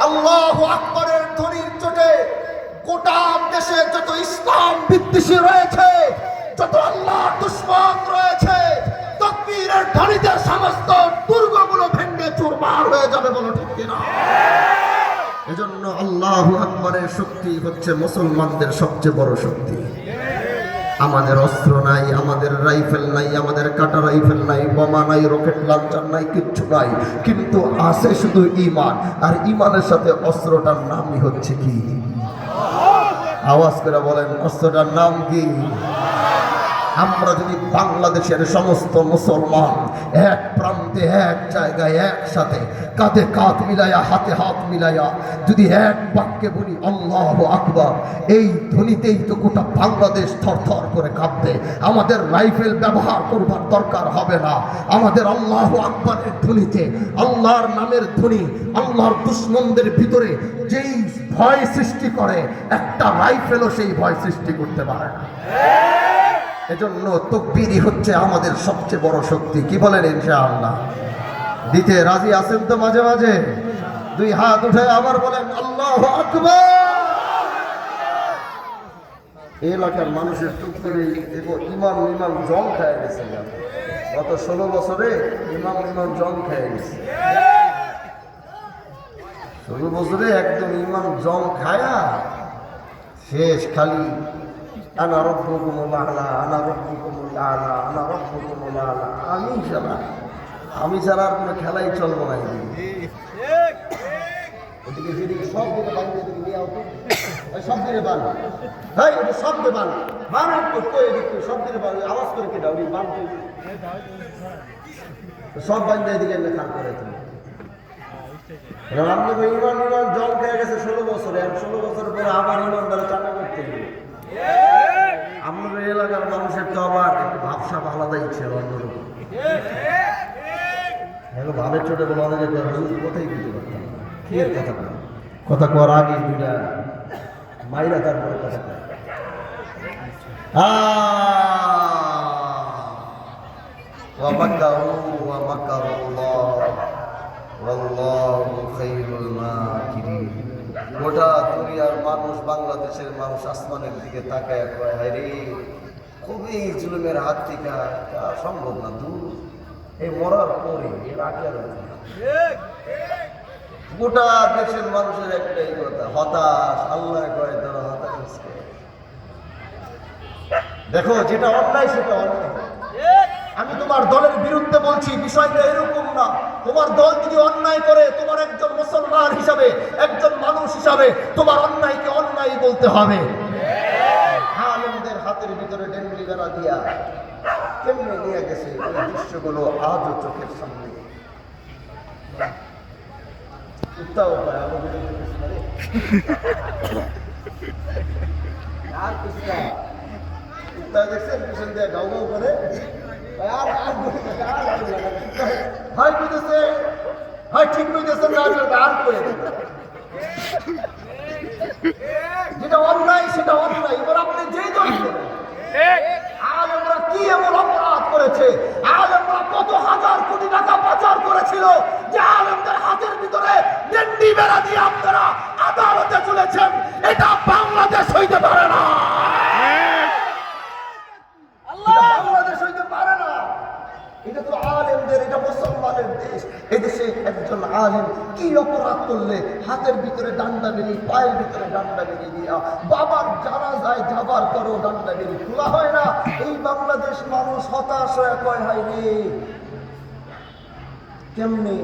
আল্লাহু আকবরের ধ্বনির চোটে গোটা দেশে যত ইসলাম বিদ্বেষী রয়েছে, যত আল্লাহ দুশমন রয়েছে, তাকবীরের ধ্বনিতে সমস্ত দুর্গগুলো ভেঙে চুরমার হয়ে যাবে, বলো ঠিক কিনা? এজন্য আল্লাহু আকবরের শক্তি হচ্ছে মুসলমানদের সবচেয়ে বড় শক্তি। আমাদের অস্ত্র নাই, আমাদের রাইফেল নাই, আমাদের কাটা রাইফেল নাই, বোমা নাই, রকেট লঞ্চার নাই, কিচ্ছু নাই, কিন্তু আছে শুধু ঈমান। আর ঈমানের সাথে অস্ত্রটার নামই হচ্ছে কি? আওয়াজ করে বলেন, অস্ত্রটার নাম কি? আমরা যদি বাংলাদেশের সমস্ত মুসলমান এক প্রান্তে এক জায়গায় একসাথে কাঁধে কাঁধ মিলাইয়া হাতে হাত মিলাইয়া যদি এক বাক্যে বলি আল্লাহু আকবার, এই ধ্বনিতেই তো গোটা বাংলাদেশ থরথর করে কাঁপবে। আমাদের রাইফেল ব্যবহার করবার দরকার হবে না। আমাদের আল্লাহু আকবরের ধ্বনিতে, আল্লাহর নামের ধ্বনি আল্লাহর দুশমনদের ভিতরে যেই ভয় সৃষ্টি করে, একটা রাইফেলও সেই ভয় সৃষ্টি করতে পারে না। এজন্য তাকবীরই হচ্ছে আমাদের সবচেয়ে বড় শক্তি। কি বলেন ইনশাআল্লাহ? দিতে রাজি আছেন তো? মাঝে মাঝে দুই হাত উঠে আবার বলেন আল্লাহু আকবার। এই এলাকার মানুষের টুক করে ইমাম জং খেয়ে গেছে। গত 16 বছরে ইমাম জং খেয়ে গেছে। 16 বছরে একদম ইমাম জং খায়া শেষ, খালি আনা রব্বুকুমুল আ'লা, আনা রব্বুকুমুল আ'লা, আনা রব্বুকুমুল আ'লা। আমি ছাড়া আর কোনো খেলাই চলবো না। ওদিকে যেদিকে সব দিকে বাংলা দিকে নিয়ে আউট, সব দিকে বান, হ্যাঁ এটা সব দিকে বান, বান করতে এদিকে সব দিকে বান, আওয়াজ করে কে দাও বান, সব বান্ধে এদিকে লেখা করে তুমি। আপনাকে ইমান জল খেয়ে গেছে 16 বছরে, আর 16 বছর পরে আবার ইমান দ্বারা চাকা করতে গেলে আমাদের এলাকার মানুষের তো আবার একটু ভাবসাব আলাদাই ছিল, অন্যরকম। ভাবের ছোট বলা যায় কোথায় দিতে পারতাম, কি এর কথা কর আগে দুইটা মাইরা তারপরে কথা কয়। গোটা দুনিয়ার মানুষ, বাংলাদেশের মানুষ আসমানের দিকে তাকায় কয়, হায় রে, খুবই জুলুমের হাত থেকে সম্ভব না, দূর এই মরার পরে এর আগে আর গোটা দেশের মানুষের একটাই কথা, হতাশ। আল্লাহ কয় তারা হতাশ। দেখো, যেটা অন্যায় সেটা অন্যায়। আমি তোমার দলের বিরুদ্ধে বলছি, বিষয়টা এরকম না। তোমার দল যদি অন্যায় করে, তোমার একজন মুসলমান হিসাবে, একজন মানুষ হিসাবে তোমার অন্যায়কে অন্যায় বলতে হবে। আলেমদের হাতের ভিতরে ডেন্ডি বেড়া দিয়া কেমনে নিয়ে গেছে ওই দৃশ্যগুলো আজও চোখের সামনে। আর দেখছেন পিছন দিয়ে গাও গাও করে হয় বুঝেছে, হয় ঠিক বুঝেছে না, আর করে যেটা অন্যায় সেটা অন্যায়। এবার আপনি যেই দল করেন, আলেমরা কি এমন অপরাধ করেছে, আলেমরা কত হাজার কোটি টাকা পাচার করেছিল যে আলেমদের হাতের ভিতরে ডেন্ডি বেড়া দিয়ে আপনারা আদালতে চলেছেন, এটা বাংলাদেশ হইতে পারে না। বাংলাদেশ হইতে পারে না। এটা তো আলেমদের, এটা মুসলমানের দেশ। এদেশে একজন আলেম কি অপরাধ করলে হাতের ভিতরে ডান্ডা বেরি, পায়ের ভিতরে ডান্ডা বেরি দিয়া বাবার জানাজায় যাবার পরও ডান্ডা বেরি খোলা হয় না। এই বাংলাদেশ মানুষ হতাশ হয়ে কয়, হায় রে, কেমনে